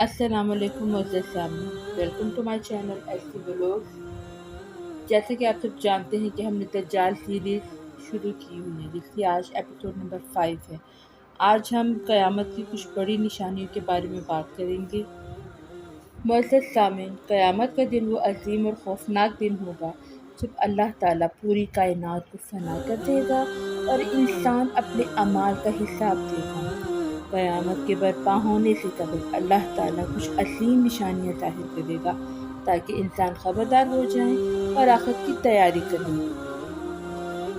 السلام علیکم معزز سامعین، welcome to my channel S T vlogs. جیسے کہ آپ سب جانتے ہیں کہ ہم نے دجال سیریز شروع کی ہوئی ہے، جس کی آج ایپیسوڈ نمبر 5 ہے۔ آج ہم قیامت کی کچھ بڑی نشانیوں کے بارے میں بات کریں گے۔ معزز سامعین، قیامت کا دن وہ عظیم اور خوفناک دن ہوگا جب اللہ تعالیٰ پوری کائنات کو فنا کر دے گا اور انسان اپنے اعمال کا حساب دے گا۔ قیامت کے برپا ہونے سے قبل اللہ تعالیٰ کچھ عظیم نشانیاں ظاہر کرے گا تاکہ انسان خبردار ہو جائیں اور آخرت کی تیاری کریں۔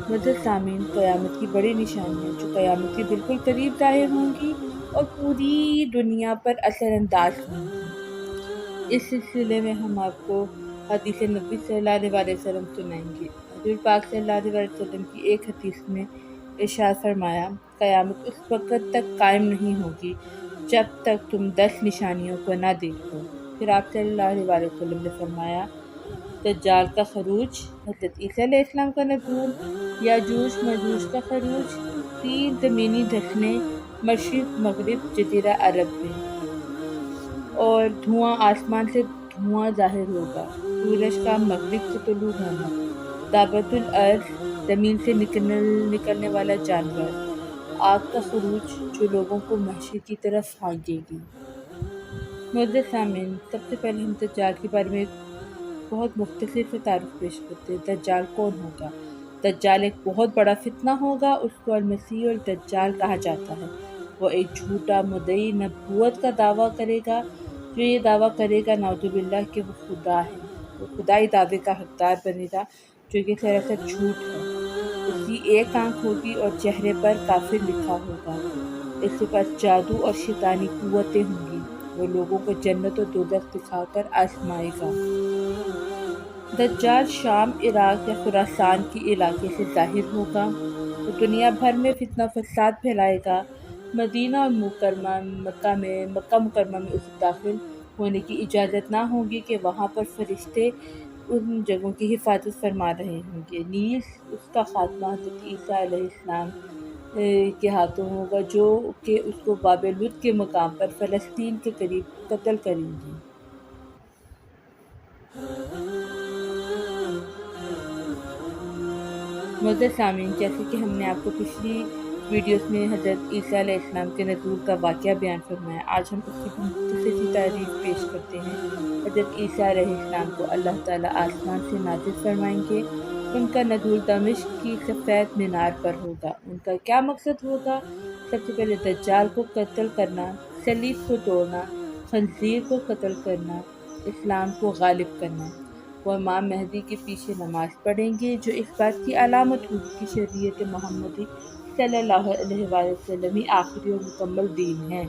معزز سامعین، قیامت کی بڑی نشانیاں جو قیامت کے بالکل قریب ظاہر ہوں گی اور پوری دنیا پر اثر انداز ہوں گی۔ اس سلسلے میں ہم آپ کو حدیث نبی صلی اللہ علیہ وسلم سنائیں گے۔ حضور پاک صلی اللہ علیہ وسلم کی ایک حدیث میں ارشاد فرمایا، قیامت اس وقت تک قائم نہیں ہوگی جب تک تم 10 نشانیوں کو نہ دیکھو۔ پھر آپ صلی اللہ علیہ وسلم نے فرمایا، دجال کا خروج، حضرت عیسیٰ علیہ السلام کا نزول، یاجوج ماجوج کا خروج، 3 زمینی دھسنے مشرق مغرب جزیرہ عرب میں، اور دھواں، آسمان سے دھواں ظاہر ہوگا، سورج کا مغرب سے طلوع ہونا، دابۃ الارض، زمین سے نکلنے والا جانور، آگ کا خروج جو لوگوں کو محشر کی طرف ہانکے گی۔ معزز سامعین، سب سے پہلے ہم دجال کے بارے میں ایک بہت مختصر سے تعارف پیش کرتے ہیں۔ دجال کون ہوگا؟ دجال ایک بہت بڑا فتنہ ہوگا، اس کو المسیح اور دجال کہا جاتا ہے۔ وہ ایک جھوٹا مدعی نبوت کا دعویٰ کرے گا، جو یہ دعویٰ کرے گا نعوذ باللہ کہ وہ خدا ہے۔ وہ خدائی دعوے کا حقدار بنے گا، جو کہ سراسر جھوٹ ہے۔ اس کی ایک آنکھ ہوگی اور چہرے پر کافر لکھا ہوگا۔ اس کے پاس جادو اور شیطانی قوتیں ہوں گی۔ وہ لوگوں کو جنت اور دوزخ دکھا کر آزمائے گا۔ دجال شام، عراق یا خراسان کے علاقے سے ظاہر ہوگا۔ وہ دنیا بھر میں فتنہ فساد پھیلائے گا۔ مدینہ اور مکہ مکرمہ میں اسے داخل ہونے کی اجازت نہ ہوگی کہ وہاں پر فرشتے ان جگہوں کی حفاظت فرما رہے ہوں گے۔ نیز اس کا خاتمہ حضرت عیسیٰ علیہ السلام کے ہاتھوں ہوگا، جو کہ اس کو باب لد کے مقام پر فلسطین کے قریب قتل کریں گی۔ معزز سامعین، جیسے کہ ہم نے آپ کو پچھلی ویڈیوز میں حضرت عیسیٰ علیہ السلام کے نزول کا واقعہ بیان فرمایا، آج ہم اس کی مختصر سی تعریف پیش کرتے ہیں۔ حضرت عیسیٰ علیہ السلام کو اللہ تعالیٰ آسمان سے نازل فرمائیں گے۔ ان کا نزول دمشق کی سفید مینار پر ہوگا۔ ان کا کیا مقصد ہوگا؟ سب سے پہلے دجال کو قتل کرنا، صلیب کو توڑنا، خنزیر کو قتل کرنا، اسلام کو غالب کرنا۔ وہ امام مہدی کے پیچھے نماز پڑھیں گے، جو اس بات کی علامت ہوگی کہ شریعت محمدی صلی اللہ علیہ وسلم ہی آخری اور مکمل دین ہے۔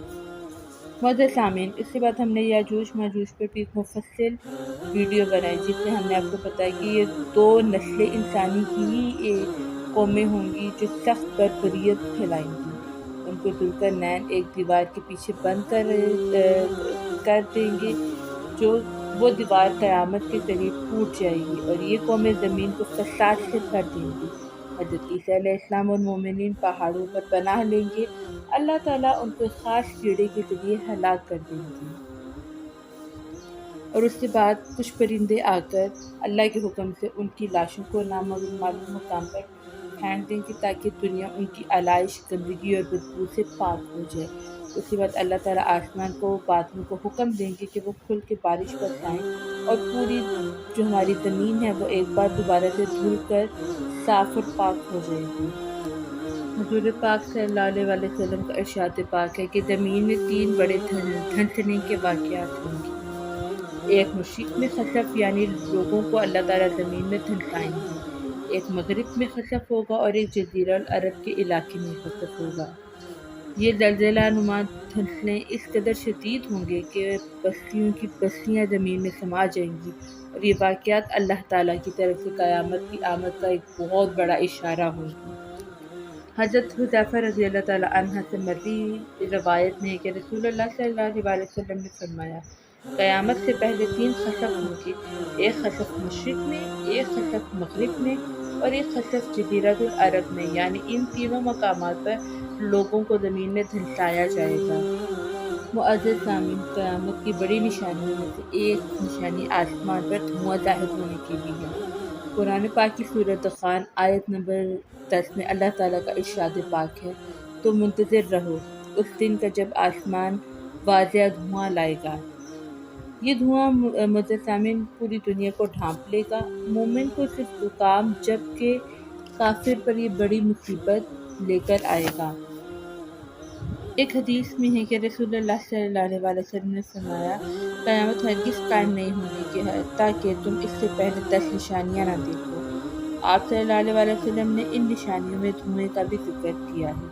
معزز سامعین، اس کے بعد ہم نے یاجوج ماجوج پر بھی ایک مفصل ویڈیو بنائی، جس میں ہم نے آپ کو بتایا کہ یہ 2 نسل انسانی کی ہی قومیں ہوں گی جو سخت بربریت پھیلائیں گی۔ ان کو ذوالقرنین ایک دیوار کے پیچھے بند کر دیں گے، جو وہ دیوار قیامت کے قریب ٹوٹ جائے گی اور یہ قومیں زمین کو فساد سے بھر دیں گی۔ حضرت عیسیٰ علیہ السلام اور مومنین پہاڑوں پر پناہ لیں گے۔ اللہ تعالیٰ ان کو خاص کیڑے کے ذریعے ہلاک کر دیں گے، اور اس کے بعد کچھ پرندے آ کر اللہ کے حکم سے ان کی لاشوں کو نامعلوم مقام پر پھینک دیں گے تاکہ دنیا ان کی آلائش، گندگی اور بدبو سے پاک ہو جائے۔ اس کے بعد اللہ تعالیٰ آسمان کو، بادلوں کو حکم دیں گے کہ وہ کھل کے بارش برسائیں، اور پوری جو ہماری زمین ہے وہ ایک بار دوبارہ سے دھل کر صاف اور پاک ہو جائے گی۔ حضور پاک صلی اللہ علیہ وسلم کا ارشاد پاک ہے کہ زمین میں 3 بڑے دھنسنے کے واقعات ہوں گے۔ ایک مشرق میں خسف، یعنی لوگوں کو اللہ تعالیٰ زمین میں دھنسائیں گے۔ ایک مغرب میں خسف ہوگا اور ایک جزیرہ العرب کے علاقے میں خسف ہوگا۔ یہ زلزلہ نما دھنسنے اس قدر شدید ہوں گے کہ بستیوں کی بستیاں زمین میں سما جائیں گی، اور یہ واقعات اللہ تعالیٰ کی طرف سے قیامت کی آمد کا ایک بہت بڑا اشارہ ہوگی۔ حضرت حذیفہ رضی اللہ تعالیٰ عنہ سے مروی روایت میں ہے کہ رسول اللہ صلی اللہ علیہ وسلم نے فرمایا، قیامت سے پہلے 3 خسف ہوں گے، ایک خسف مشرق میں، ایک خسف مغرب میں، اور ایک خسف جزیرۃ العرب میں، یعنی ان تینوں مقامات پر لوگوں کو زمین میں دھنسایا جائے گا۔ معزز سامعین، قیامت کی بڑی نشانیوں میں سے ایک نشانی آسمان پر دھواں ظاہر ہونے کی بھی ہے۔ قرآن پاک کی سورۃ دخان آیت نمبر 10 میں اللہ تعالیٰ کا ارشاد پاک ہے، تو منتظر رہو اس دن کا جب آسمان واضح دھواں لائے گا۔ یہ دھواں معزز سامعین پوری دنیا کو ڈھانپ لے گا۔ مومن کو صرف زکام جبکہ کافر پر یہ بڑی مصیبت لے کر آئے گا۔ ایک حدیث میں ہے کہ رسول اللہ صلی اللہ علیہ وسلم نے فرمایا، قیامت ہرگز قائم نہیں ہونے کی حتیٰ کہ تم اس سے پہلے 10 نشانیاں نہ دیکھو۔ آپ صلی اللہ علیہ وسلم نے ان نشانیوں میں دھوئیں کا بھی ذکر کیا ہے،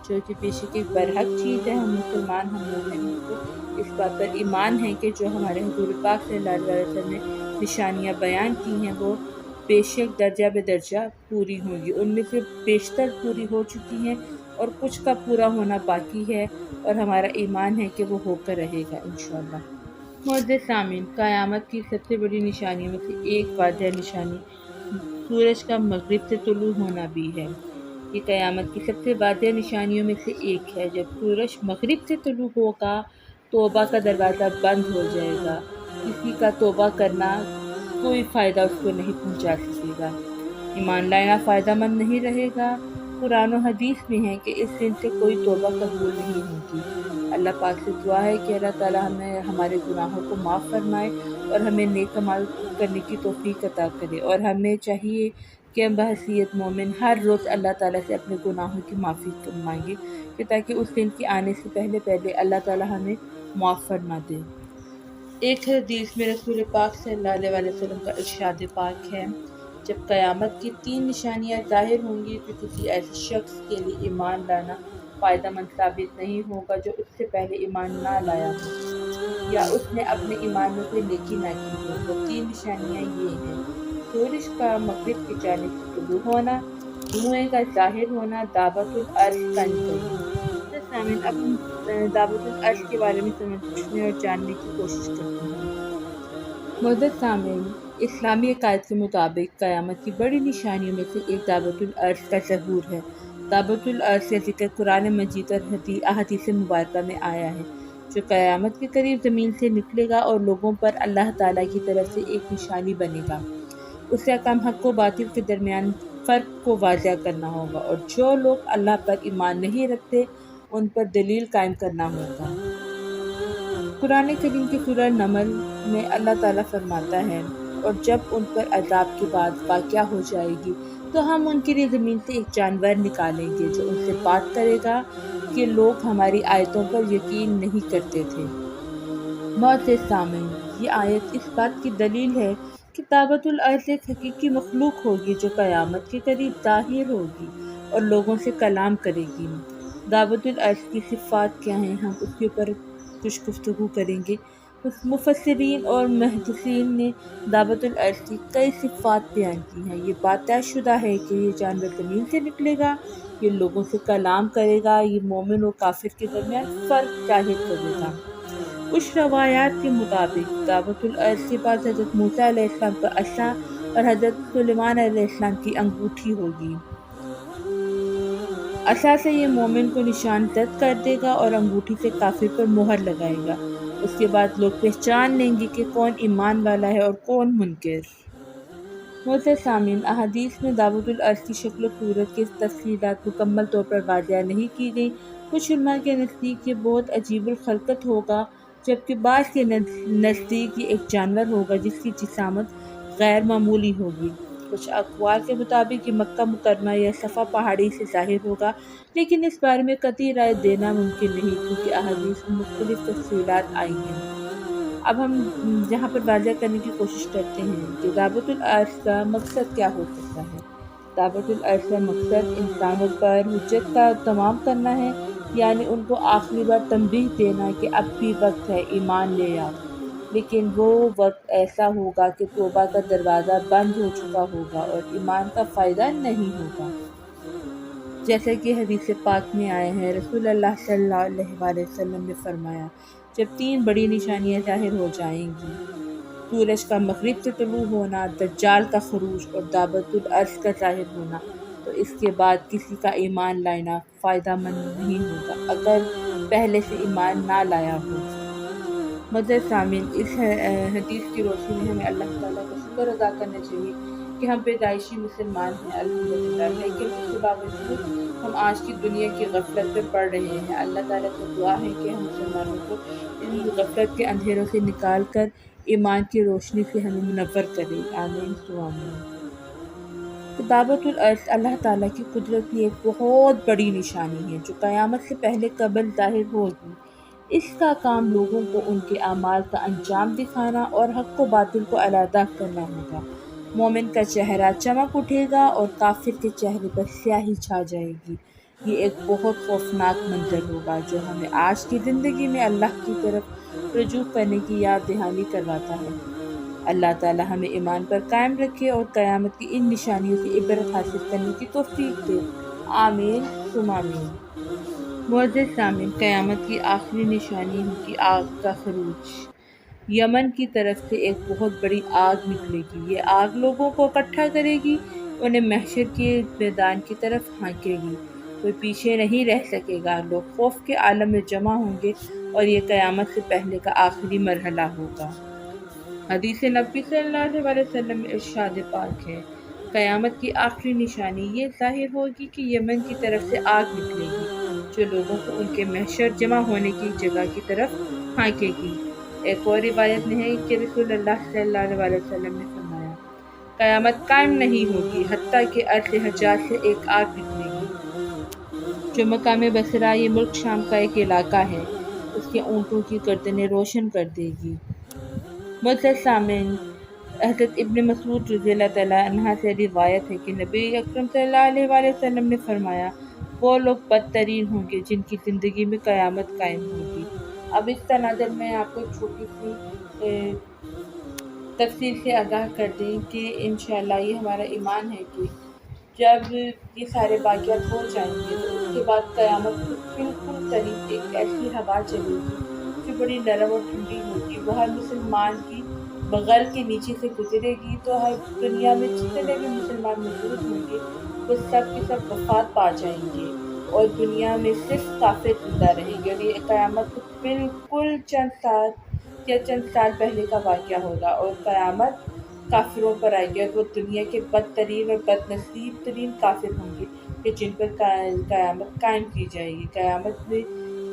جو کہ بے شک ایک برحق چیز ہے۔ ہم مسلمان، ہم مومنوں کو اس بات پر ایمان ہے کہ جو ہمارے حضور پاک صلی اللہ علیہ وسلم نے نشانیاں بیان کی ہیں وہ بے شک درجہ بے درجہ پوری ہوں گی۔ ان میں سے بیشتر پوری ہو چکی ہیں اور کچھ کا پورا ہونا باقی ہے، اور ہمارا ایمان ہے کہ وہ ہو کر رہے گا انشاءاللہ۔ معزز سامعین، قیامت کی سب سے بڑی نشانیوں میں سے ایک واضح نشانی سورج کا مغرب سے طلوع ہونا بھی ہے۔ یہ قیامت کی سب سے واضح نشانیوں میں سے ایک ہے۔ جب سورج مغرب سے طلوع ہوگا، توبہ کا دروازہ بند ہو جائے گا۔ کسی کا توبہ کرنا کوئی فائدہ اس کو نہیں پہنچا سکے گا۔ ایمان لانا فائدہ مند نہیں رہے گا۔ قرآن و حدیث میں ہے کہ اس دن سے کوئی توبہ قبول نہیں ہوگی۔ اللہ پاک سے دعا ہے کہ اللہ تعالیٰ ہمیں ہمارے گناہوں کو معاف فرمائے اور ہمیں نیک اعمال کرنے کی توفیق عطا کرے، اور ہمیں چاہیے کہ ہم بحیثیت مومن ہر روز اللہ تعالیٰ سے اپنے گناہوں کی معافی مانگے، کہ تاکہ اس دن کے آنے سے پہلے اللہ تعالیٰ ہمیں معاف فرما دے۔ ایک حدیث میں رسول پاک صلی اللہ علیہ وسلم کا ارشاد پاک ہے، جب قیامت کی 3 نشانیاں ظاہر ہوں گی تو کسی ایسے شخص کے لیے ایمان لانا فائدہ مند ثابت نہیں ہوگا جو اس سے پہلے ایمان نہ لایا ہو، یا اس نے اپنے ایمان میں کوئی نیکی نہ کی ہو۔ وہ 3 نشانیاں یہ ہیں: سورج کا مغرب کی جانب سے طلوع ہونا، دھوئیں کا ظاہر ہونا، دعوت الارض کا نکلنا۔ سامعین، اب ہم دعوت الارض کے بارے میں سمجھنے اور جاننے کی کوشش کرتے ہیں۔ معزز سامعین، اسلامی عقائد کے مطابق قیامت کی بڑی نشانیوں میں سے ایک دعوت الارض کا ظہور ہے۔ دعوت الارض کا ذکر قرآن مجید اور احادیث مبارکہ میں آیا ہے، جو قیامت کے قریب زمین سے نکلے گا اور لوگوں پر اللہ تعالیٰ کی طرف سے ایک نشانی بنے گا۔ اس کا کام حق و باطل کے درمیان فرق کو واضح کرنا ہوگا، اور جو لوگ اللہ پر ایمان نہیں رکھتے ان پر دلیل قائم کرنا ہوگا۔ قرآن کریم کی سورہ نمل میں اللہ تعالیٰ فرماتا ہے، اور جب ان پر عذاب کے بعد واقعہ ہو جائے گی تو ہم ان کے لیے زمین سے ایک جانور نکالیں گے جو ان سے بات کرے گا کہ لوگ ہماری آیتوں پر یقین نہیں کرتے تھے۔ معزز سامعین، یہ آیت اس بات کی دلیل ہے کہ دعوت الارض ایک حقیقی مخلوق ہوگی جو قیامت کے قریب ظاہر ہوگی اور لوگوں سے کلام کرے گی۔ دعوت الارض کی صفات کیا ہیں، ہم اس کے اوپر کچھ گفتگو کریں گے۔ مفسرین اور محدثین نے دعوت الارض کی کئی صفات بیان کی ہیں۔ یہ بات طے شدہ ہے کہ یہ جانور زمین سے نکلے گا، یہ لوگوں سے کلام کرے گا، یہ مومن و کافر کے درمیان فرق ظاہر کرے گا۔ کچھ روایات کے مطابق دعوت الارض کے بعد حضرت موسیٰ علیہ السلام کا عصا اور حضرت سلیمان علیہ السلام کی انگوٹھی ہوگی۔ عصا سے یہ مومن کو نشان زد کر دے گا اور انگوٹھی سے کافر پر مہر لگائے گا۔ اس کے بعد لوگ پہچان لیں گے کہ کون ایمان والا ہے اور کون منکر۔ معزز سامعین، احادیث میں دعوت الارض کی شکل و صورت کی تفصیلات مکمل طور پر واضح نہیں کی گئی۔ کچھ علماء کے نزدیک یہ بہت عجیب الخلقت ہوگا، جبکہ بعض کے نزدیک یہ ایک جانور ہوگا جس کی جسامت غیر معمولی ہوگی۔ کچھ اقوال کے مطابق یہ مکہ مکرمہ یا صفا پہاڑی سے ظاہر ہوگا، لیکن اس بارے میں قطعی رائے دینا ممکن نہیں کیونکہ احادیث میں مختلف تفصیلات آئی ہیں۔ اب ہم یہاں پر واضح کرنے کی کوشش کرتے ہیں کہ دعوت الارض کا مقصد کیا ہو سکتا ہے۔ دعوت الارض کا مقصد انسانوں پر حجت کا تمام کرنا ہے، یعنی ان کو آخری بار تنبیہ دینا کہ اب بھی وقت ہے، ایمان لے آؤ۔ لیکن وہ وقت ایسا ہوگا کہ توبہ کا دروازہ بند ہو چکا ہوگا اور ایمان کا فائدہ نہیں ہوگا۔ جیسا کہ حدیث پاک میں آیا ہے، رسول اللہ صلی اللہ علیہ وسلم نے فرمایا، جب 3 بڑی نشانیاں ظاہر ہو جائیں گی، سورج کا مغرب سے طلوع ہونا، دجال کا خروج اور دعوت الارض کا ظاہر ہونا، تو اس کے بعد کسی کا ایمان لانا فائدہ مند نہیں ہوگا۔ اگر پہلے سے ایمان نہ لایا ہو۔ مدر سامعین، اس حدیث کی روشنی میں ہمیں اللہ تعالیٰ کا شکر ادا کرنا چاہیے کہ ہم پیدائشی مسلمان ہیں الحمدللہ، لیکن اس کے باوجود ہم آج کی دنیا کی غفلت میں پڑ رہے ہیں۔ اللہ تعالیٰ سے دعا ہے کہ ہم مسلمانوں کو ان غفلت کے اندھیروں سے نکال کر ایمان کی روشنی سے ہمیں منور کرے، آمین ثم آمین۔ دعوت الارض اللہ تعالیٰ کی قدرت کی ایک بہت بڑی نشانی ہے جو قیامت سے پہلے قبل ظاہر ہوگی۔ اس کا کام لوگوں کو ان کے اعمال کا انجام دکھانا اور حق و باطل کو علیحدہ کرنا ہوگا۔ مومن کا چہرہ چمک اٹھے گا اور کافر کے چہرے پر سیاہی چھا جائے گی۔ یہ ایک بہت خوفناک منظر ہوگا جو ہمیں آج کی زندگی میں اللہ کی طرف رجوع کرنے کی یاد دہانی کرواتا ہے۔ اللہ تعالی ہمیں ایمان پر قائم رکھے اور قیامت کی ان نشانیوں سے عبرت حاصل کرنے کی توفیق دے، آمین ثم آمین۔ معزز سامعین، قیامت کی آخری نشانی ہوگی آگ کا خروج۔ یمن کی طرف سے ایک بہت بڑی آگ نکلے گی۔ یہ آگ لوگوں کو اکٹھا کرے گی، انہیں محشر کے میدان کی طرف ہانکے گی۔ کوئی پیچھے نہیں رہ سکے گا، لوگ خوف کے عالم میں جمع ہوں گے اور یہ قیامت سے پہلے کا آخری مرحلہ ہوگا۔ حدیث نبی صلی اللہ علیہ وسلم میں ارشاد پاک ہے، قیامت کی آخری نشانی یہ ظاہر ہوگی کہ یمن کی طرف سے آگ نکلے گی جو لوگوں کو ان کے محشر جمع ہونے کی جگہ کی طرف ہانکے گی۔ ایک اور روایت میں ہے کہ رسول اللہ صلی اللہ علیہ وسلم نے فرمایا، قیامت قائم نہیں ہوگی حتیٰ کہ ارض حجاز سے ایک آگ نکلے گی جو مقام بصرہ، یہ ملک شام کا ایک علاقہ ہے، اس کے اونٹوں کی گردنیں روشن کر دے گی۔ معزز سامعین، حضرت ابن مسعود رضی اللہ تعالیٰ عنہ سے روایت ہے کہ نبی اکرم صلی اللہ علیہ وسلم نے فرمایا، وہ لوگ بدترین ہوں گے جن کی زندگی میں قیامت قائم ہوگی۔ اب اس تناظر میں آپ کو چھوٹی سی تفصیل سے آگاہ کر دیں کہ انشاءاللہ یہ ہمارا ایمان ہے کہ جب یہ سارے واقعات ہو جائیں گے تو اس کے بعد قیامت بالکل قریب ایک ایسی ہوا چلے گی جو بڑی نرم اور ٹھنڈی ہوگی، وہ ہر مسلمان کی بغل کے نیچے سے گزرے گی تو ہر دنیا میں جتنے بھی مسلمان موجود ہوں گے وہ سب کے سب وفات پا جائیں گے اور دنیا میں صرف کافر زندہ رہیں گے، اور یہ قیامت بالکل چند سال پہلے کا واقعہ ہوگا اور قیامت کافروں پر آئے گی اور وہ دنیا کے بدترین اور بد نصیب ترین کافر ہوں گے کہ جن پر قیامت قائم کی جائے گی۔ قیامت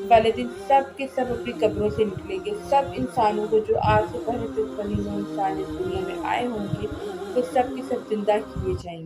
والے دن سب کے سب اپنی قبروں سے نکلیں گے، سب انسانوں کو جو آج سے پہلے تک بنی ہوئی انسان اس دنیا میں آئے ہوں گے وہ سب کے سب زندہ کیے جائیں گے۔